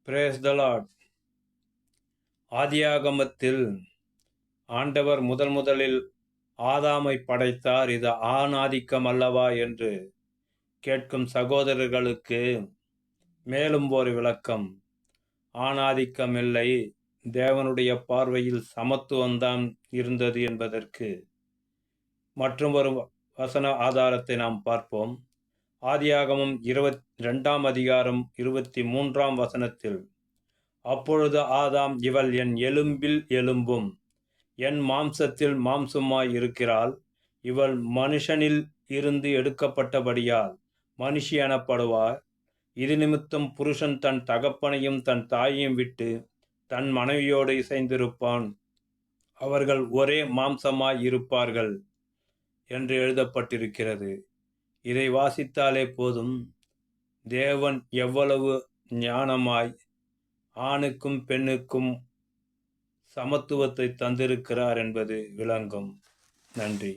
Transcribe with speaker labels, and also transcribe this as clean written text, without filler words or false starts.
Speaker 1: Brace த Lord. ஆதியாகமத்தில் ஆண்டவர் முதலில் ஆதாமை படைத்தார், இது ஆணாதிக்கம் அல்லவா என்று கேட்கும் சகோதரர்களுக்கு மேலும் ஒரு விளக்கம். ஆணாதிக்கம் இல்லை, தேவனுடைய பார்வையில் சமத்துவம்தான் இருந்தது என்பதற்கு மற்றும் ஒரு வசன ஆதாரத்தை நாம் பார்ப்போம். ஆதியாகமம் 22 அதிகாரம் 23 வசனத்தில், அப்பொழுது ஆதாம், இவள் என் எலும்பில் எலும்பும் என் மாம்சத்தில் மாம்சமாய் இருக்கிறாள், இவள் மனுஷனில் இருந்து எடுக்கப்பட்டபடியால் மனுஷி எனப்படுவார், இது நிமித்தம் புருஷன் தன் தகப்பனையும் தன் தாயையும் விட்டு தன் மனைவியோடு இசைந்திருப்பான், அவர்கள் ஒரே மாம்சமாய் இருப்பார்கள் என்று எழுதப்பட்டிருக்கிறது. இதை வாசித்தாலே போதும், தேவன் எவ்வளவு ஞானமாய் ஆணுக்கும் பெண்ணுக்கும் சமத்துவத்தை தந்திருக்கிறார் என்பது விளங்கும். நன்றி.